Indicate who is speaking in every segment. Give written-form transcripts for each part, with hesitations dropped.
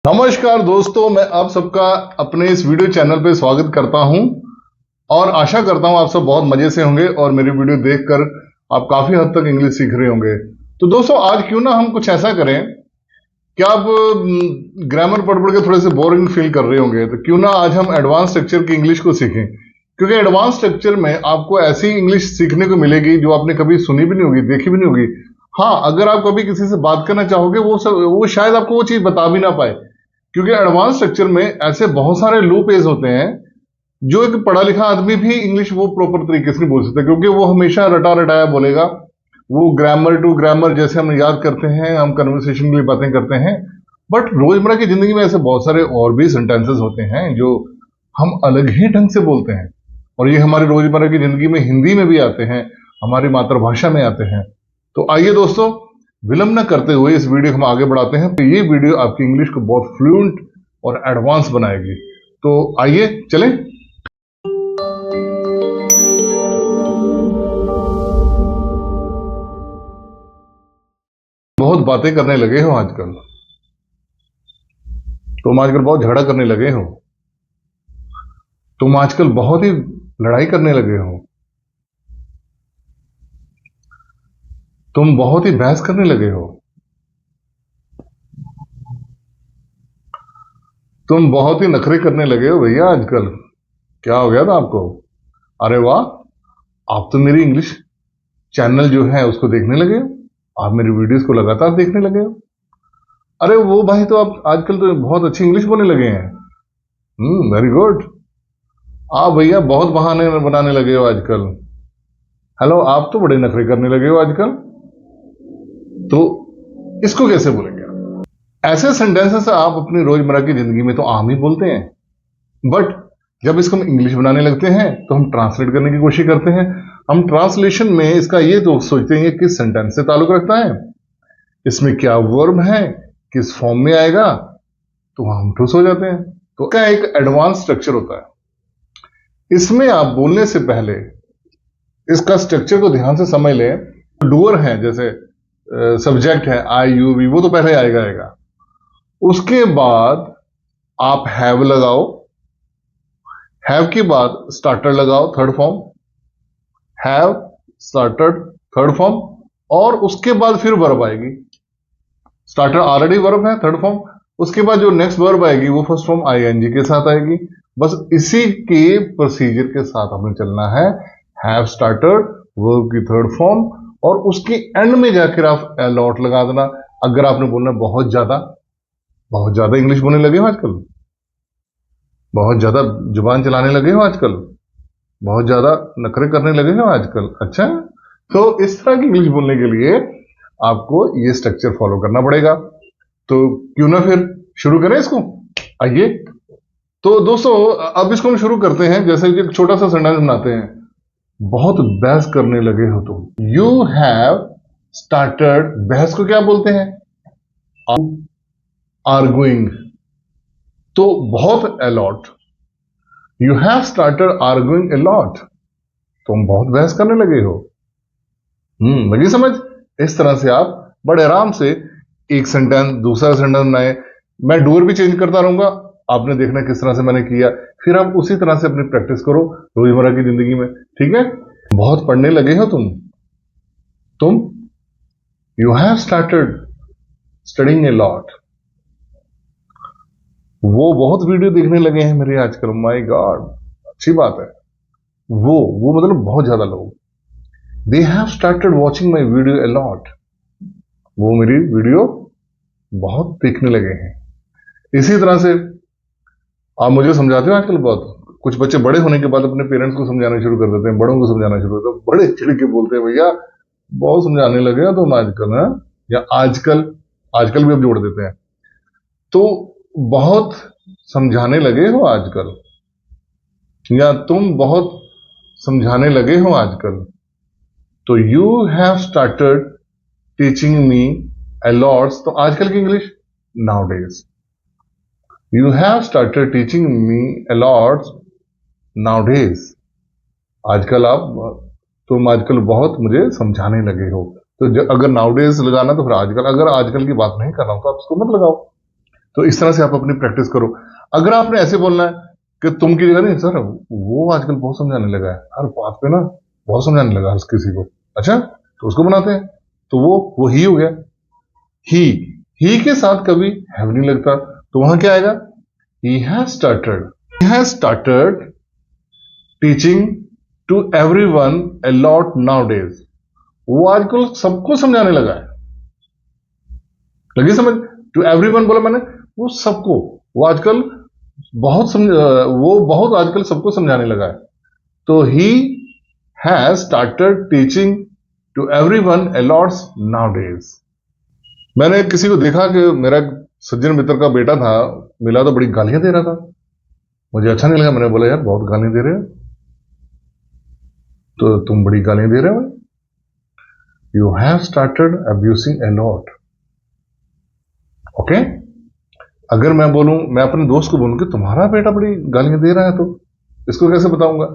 Speaker 1: नमस्कार दोस्तों, मैं आप सबका अपने इस वीडियो चैनल पे स्वागत करता हूं और आशा करता हूं आप सब बहुत मजे से होंगे और मेरी वीडियो देखकर आप काफी हद तक इंग्लिश सीख रहे होंगे। तो दोस्तों, आज क्यों ना हम कुछ ऐसा करें कि आप ग्रामर पढ़ पढ़ के थोड़े से बोरिंग फील कर रहे होंगे, तो क्यों ना आज हम एडवांस स्ट्रक्चर की इंग्लिश को सीखें। क्योंकि एडवांस स्ट्रक्चर में आपको ऐसी इंग्लिश सीखने को मिलेगी जो आपने कभी सुनी भी नहीं होगी, देखी भी नहीं होगी। हाँ, अगर आप कभी किसी से बात करना चाहोगे वो शायद आपको वो चीज बता भी ना पाए, क्योंकि एडवांस स्ट्रक्चर में ऐसे बहुत सारे लूप एज होते हैं जो एक पढ़ा लिखा आदमी भी इंग्लिश वो प्रॉपर तरीके से नहीं बोल सकता, क्योंकि वो हमेशा रटा रटाया बोलेगा। वो ग्रामर टू ग्रामर जैसे हम याद करते हैं, हम कन्वर्सेशन के लिए बातें करते हैं, बट रोजमर्रा की जिंदगी में ऐसे बहुत सारे और भी सेंटेंसेस होते हैं जो हम अलग ही ढंग से बोलते हैं, और ये हमारी रोजमर्रा की जिंदगी में हिंदी में भी आते हैं, हमारी मातृभाषा में आते हैं। तो आइए दोस्तों, विलंब न करते हुए इस वीडियो को हम आगे बढ़ाते हैं। तो ये वीडियो आपकी इंग्लिश को बहुत फ्लुएंट और एडवांस बनाएगी। तो आइए चलें। बहुत बातें करने लगे हो आजकल, तुम आजकल बहुत झगड़ा करने लगे हो, तुम आजकल बहुत ही लड़ाई करने लगे हो, तुम बहुत ही बहस करने लगे हो, तुम बहुत ही नखरे करने लगे हो भैया आजकल। क्या हो गया था आपको? अरे वाह, आप तो मेरी इंग्लिश चैनल जो है उसको देखने लगे हो, आप मेरी वीडियोस को लगातार देखने लगे हो। अरे वो भाई, तो आप आजकल तो बहुत अच्छी इंग्लिश बोलने लगे हैं। Very good. आप भैया बहुत बहाने बनाने लगे हो आजकल। हेलो, आप तो बड़े नखरे करने लगे हो आजकल। तो इसको कैसे बोलेंगे आप? ऐसे सेंटेंसेस आप अपनी रोजमर्रा की जिंदगी में तो आम ही बोलते हैं, बट जब इसको हम इंग्लिश बनाने लगते हैं तो हम ट्रांसलेट करने की कोशिश करते हैं। हम ट्रांसलेशन में इसका ये तो सोचते हैं कि किस सेंटेंस से ताल्लुक रखता है, इसमें क्या वर्ब है, किस फॉर्म में आएगा, तो हम ठुस हो जाते हैं। तो क्या एक एडवांस स्ट्रक्चर होता है, इसमें आप बोलने से पहले इसका स्ट्रक्चर को ध्यान से समझ लें। डूअर है, जैसे सब्जेक्ट है आई यू वी, वो तो पहले आएगा। उसके बाद आप हैव लगाओ, हैव के बाद स्टार्टर लगाओ, third form, have started third form, और उसके बाद फिर वर्ब आएगी। स्टार्टर ऑलरेडी वर्ब है, थर्ड फॉर्म। उसके बाद जो नेक्स्ट वर्ब आएगी वो फर्स्ट फॉर्म आईएनजी के साथ आएगी। बस इसी के प्रोसीजर के साथ हमें चलना है। हैव स्टार्टेड, वर्ब की थर्ड फॉर्म, और उसके एंड में जाकर आप अलॉट लगा देना। अगर आपने बोलना बहुत ज्यादा इंग्लिश बोलने लगे हो आजकल, बहुत ज्यादा जुबान चलाने लगे हो आजकल, बहुत ज्यादा नखरे करने लगे हो आजकल, अच्छा, तो इस तरह की इंग्लिश बोलने के लिए आपको ये स्ट्रक्चर फॉलो करना पड़ेगा। तो क्यों ना फिर शुरू करें इसको, आइए। तो दोस्तों, अब इसको हम शुरू करते हैं। जैसे कि एक छोटा सा सेंटेंस बनाते हैं। बहुत बहस करने लगे हो तुम। यू हैव स्टार्टेड, बहस को क्या बोलते हैं? आर्गुइंग। तो बहुत a lot, you have started arguing a lot, तुम बहुत बहस करने लगे हो। लगी समझ? इस तरह से आप बड़े आराम से एक सेंटेंस दूसरा सेंटेंस बनाए। मैं डूअर भी चेंज करता रहूंगा, आपने देखना किस तरह से मैंने किया, फिर आप उसी तरह से अपनी प्रैक्टिस करो रोजमर्रा की जिंदगी में, ठीक है? बहुत पढ़ने लगे हो तुम you have started studying a lot. वो बहुत वीडियो देखने लगे हैं मेरे आजकल, माय गॉड, अच्छी बात है। वो मतलब बहुत ज्यादा लोग, they have started watching my video a lot, वो मेरी वीडियो बहुत देखने लगे हैं। इसी तरह से आप मुझे समझाते हो आजकल बहुत। कुछ बच्चे बड़े होने के बाद अपने पेरेंट्स को समझाना शुरू कर देते हैं, बड़ों को समझाना शुरू करते हैं, बड़े चिढ़ के बोलते हैं भैया बहुत समझाने लगे हो तुम आजकल, है? या आजकल भी अब जोड़ देते हैं। तो बहुत समझाने लगे हो आजकल, या तुम बहुत समझाने लगे हो आजकल। तो you have started teaching me a lots, तो आजकल की English nowadays. You have started teaching me a lots nowadays, आजकल तुम आजकल बहुत मुझे समझाने लगे हो। तो अगर नाउडेज लगाना तो फिर आजकल, अगर आजकल की बात नहीं कर रहा हूं तो आप इसको मत लगाओ। तो इस तरह से आप अपनी प्रैक्टिस करो। अगर आपने ऐसे बोलना है कि तुम की जगह, नहीं सर वो आजकल बहुत समझाने लगा है, हर बात पे ना बहुत समझाने लगा हर किसी को, अच्छा तो उसको बनाते हैं, तो वो ही हो गया। ही के साथ कभी हैव नहीं लगता, तो वहां क्या आएगा? He has started teaching to everyone a lot nowadays. वो आजकल सबको समझाने लगा है। लगी समझ? टू एवरीवन बोला मैंने, वो सबको, वो आजकल वो बहुत आजकल सबको समझाने लगा है। तो he has started teaching to everyone a lots nowadays. मैंने किसी को देखा कि मेरा एक सज्जन मित्र का बेटा था, मिला तो बड़ी गालियां दे रहा था। मुझे अच्छा नहीं लगा, मैंने बोला यार बहुत गालियां दे रहे हो, तो तुम बड़ी गालियां दे रहे हो, you have started abusing a lot. Okay, अगर मैं बोलूं, मैं अपने दोस्त को बोलूं कि तुम्हारा बेटा बड़ी गालियां दे रहा है, तो इसको कैसे बताऊंगा?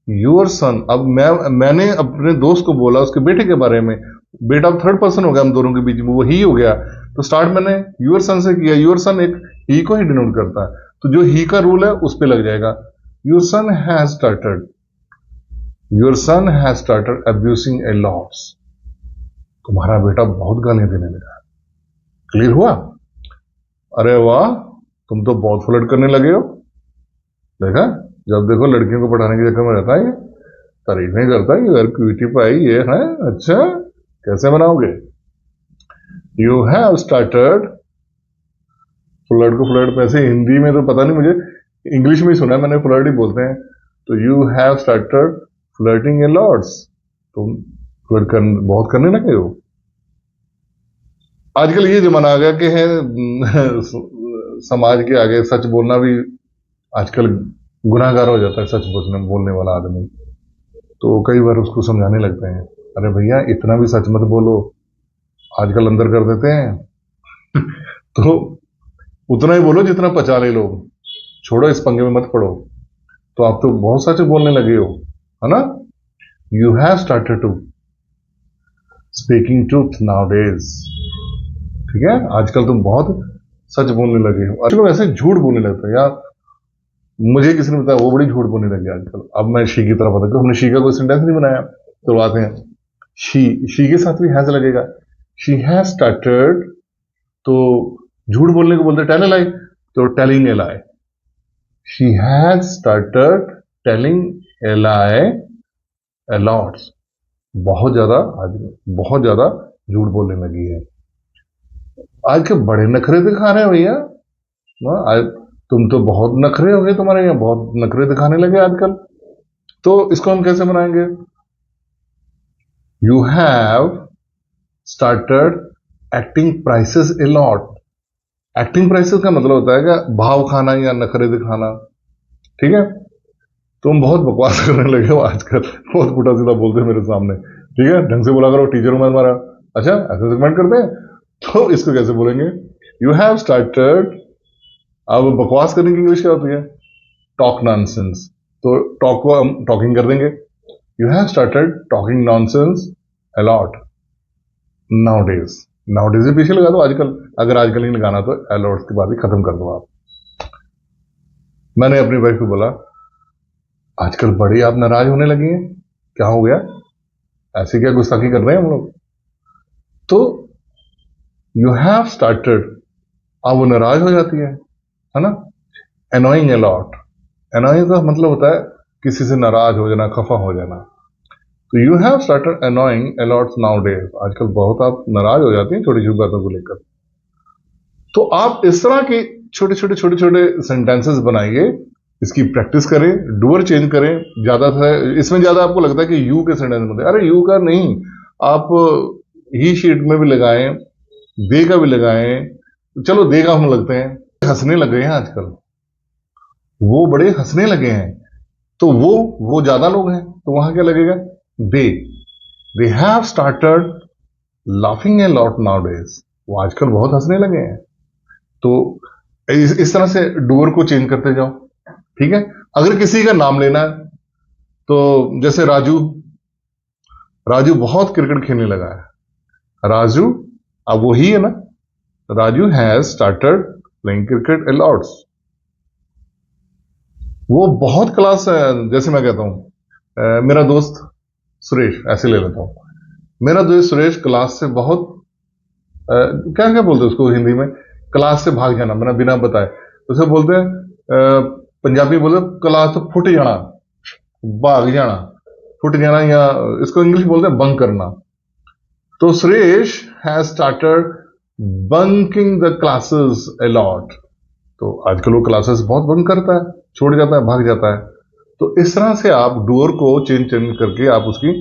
Speaker 1: Your son. अब मैंने अपने दोस्त को बोला उसके बेटे के बारे में, बेटा थर्ड पर्सन हो गया हम दोनों के बीच में, वो ही हो गया। तो स्टार्ट मैंने योर सन से किया। योर सन एक ही को ही डिनोट करता है, तो जो ही का रूल है उस पर लग जाएगा। Your son has started abusing A lots. तुम्हारा बेटा बहुत गालियां देने लगा। क्लियर हुआ? अरे वाह, तुम तो बहुत फ्लर्ट करने लगे हो। देखा, जब देखो लड़कियों को पढ़ाने के चक्कर में रहता है, तारीफें करता है, ये क्यूटी पाई ये है। अच्छा, कैसे बनाओगे? You have started. फ्लर्ट को फ्लर्ट में ऐसे हिंदी में तो पता नहीं, मुझे इंग्लिश में ही सुना है मैंने, फ्लर्ट ही बोलते हैं। तो you have started flirting A lots. तुम फ्लर्ट बहुत करने लगे हो। आजकल ये जमाना आ गया कि है समाज के आगे सच बोलना भी आजकल गुनाहगार हो जाता है, सच बोलने वाला आदमी। तो कई बार उसको समझाने लगते हैं, अरे भैया इतना भी सच मत बोलो, आजकल अंदर कर देते हैं। तो उतना ही बोलो जितना पचा ले लोग, छोड़ो इस पंगे में मत पड़ो। तो आप तो बहुत सच बोलने लगे हो, है ना? You have started to speaking truth nowadays. ठीक है, आजकल तुम बहुत सच बोलने लगे हो। आजकल ऐसे झूठ बोलने लगते हैं यार, मुझे किसी ने बताया वो बड़ी झूठ बोलने लगी आजकल। अब मैं शी की तरफ आता हूं, हमने शी का कोई सेंटेंस नहीं बनाया, तो आते हैं शी के साथ भी हैज लगेगा। शी हैज स्टार्टेड, तो झूठ बोलने को बोलते टेल ए लाई, तो telling a lie. She has started telling a lie A lots. बहुत ज्यादा झूठ बोलने लगी है। आज के बड़े नखरे दिखा रहे हो भैया, आज तुम तो बहुत नखरे हो गए, तुम्हारे यहाँ बहुत नखरे दिखाने लगे आजकल। तो इसको हम कैसे बनाएंगे? You have started acting prices a lot. Acting prices का मतलब होता है कि भाव खाना या नखरे दिखाना। ठीक है, तुम बहुत बकवास करने लगे हो आजकल, बहुत पुटा सीधा बोलते हो मेरे सामने। ठीक है, ढंग से बोला करो, टीचर हूं मैं तुम्हारा। अच्छा, ऐसे कमेंट करते हैं, तो इसको कैसे बोलेंगे? You have started. अब बकवास करने की इंग्लिश क्या होती है? Talk nonsense. तो टॉक को हम टॉकिंग कर देंगे। You have started talking nonsense a lot nowadays. Nowadays से पीछे लगा दो आजकल, अगर आजकल नहीं लगाना तो अलॉट्स की बात ही खत्म कर दो आप। मैंने अपनी वाइफ को बोला, आजकल बड़ी आप नाराज होने लगी हैं, क्या हो गया? ऐसे क्या गुस्ताखी कर रहे हैं हम लोग? तो यू हैव स्टार्टेड, अब वो नाराज हो जाती है ना? Annoying a lot. एनोइंग का मतलब होता है किसी से नाराज हो जाना, खफा हो जाना। तो you have started annoying a lot nowadays. आजकल बहुत आप नाराज हो जाती हैं छोटी छोटी बातों को लेकर। तो आप इस तरह के छोटे छोटे सेंटेंसेस बनाइए, इसकी प्रैक्टिस करें, डूअर चेंज करें। ज्यादा इसमें ज्यादा आपको लगता है कि यू के सेंटेंस बनते, अरे यू का नहीं, आप ही शीट में भी लगाएं, दे का भी लगाएं। चलो दे का हम लगते हैं, हंसने लग गए हैं आजकल, वो बड़े हंसने लगे हैं, तो वो ज्यादा लोग हैं, तो वहां क्या लगेगा? They have started laughing a lot nowadays. वो आजकल बहुत हंसने लगे हैं। तो इस तरह से डूअर को चेंज करते जाओ। ठीक है, अगर किसी का नाम लेना है, तो जैसे राजू बहुत क्रिकेट खेलने लगा है। राजू, अब वो ही है ना? Raju has started playing cricket a lots। वो बहुत क्लास है, जैसे मैं कहता हूं मेरा दोस्त सुरेश, ऐसे ले लेता हूं, मेरा दोस्त सुरेश क्लास से बहुत क्या क्या बोलते हैं उसको हिंदी में, क्लास से भाग जाना, मैंने बिना बताए उसे बोलते हैं पंजाबी बोलते क्लास तो फुट जाना, भाग जाना, फुट जाना, या इसको इंग्लिश बोलते हैं बंक करना। तो Suresh has started bunking the classes a lot. तो आजकल वो क्लासेस बहुत बंक करता है, छोड़ जाता है, भाग जाता है। तो इस तरह से आप डूअर को चेंज चेंज करके आप उसकी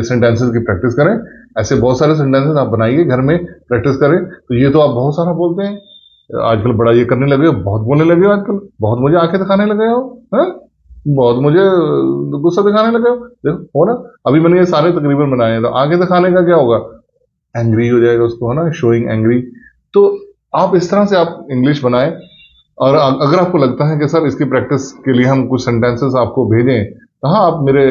Speaker 1: सेंटेंसेस की प्रैक्टिस करें। ऐसे बहुत सारे सेंटेंसेस आप बनाइए, घर में प्रैक्टिस करें। तो ये तो आप बहुत सारा बोलते हैं आजकल, बड़ा ये करने लगे हो, बहुत बोलने लगे हो आजकल, बहुत मुझे आंखें दिखाने लगे हो, हैं? बहुत मुझे गुस्सा दिखाने लगे हो। देखो हो ना, अभी मैंने ये सारे तकरीबन बनाए हैं। तो आगे दिखाने का क्या होगा, एंग्री हो जाएगा उसको, है ना, शोइंग एंग्री। तो आप इस तरह से आप इंग्लिश बनाएं। और अगर आपको लगता है कि सर इसकी प्रैक्टिस के लिए हम कुछ सेंटेंसेस आपको भेजें, तो हाँ, आप मेरे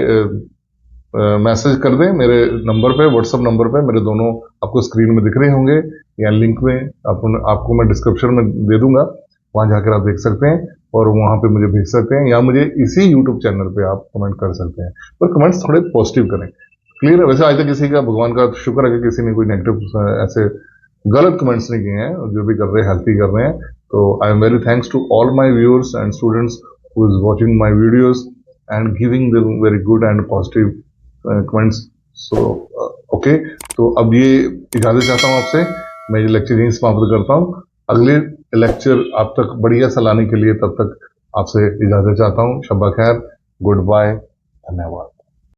Speaker 1: मैसेज कर दें मेरे नंबर पे, व्हाट्सएप नंबर पे, मेरे दोनों आपको स्क्रीन में दिख रहे होंगे, या लिंक में आपको मैं डिस्क्रिप्शन में दे दूंगा, वहां जाकर आप देख सकते हैं और वहां पे मुझे भेज सकते हैं, या मुझे इसी यूट्यूब चैनल पे आप कमेंट कर सकते हैं। पर कमेंट्स थोड़े पॉजिटिव करें, क्लियर है। वैसे आज तक किसी का, भगवान का शुक्र है कि किसी ने कोई नेगेटिव ऐसे गलत कमेंट्स नहीं किए हैं, जो भी कर रहे हैं हेल्थी कर रहे हैं। तो I am very thanks to all my viewers and students who is watching my videos and giving the very good and positive comments. So okay, तो अब ये इजाजत चाहता हूँ आपसे, मैं ये लेक्चर यहीं समाप्त करता हूँ। अगले लेक्चर आप तक बढ़िया सा लाने के लिए तब तक आपसे इजाजत चाहता हूँ। शब्बा खैर, गुड बाय, धन्यवाद।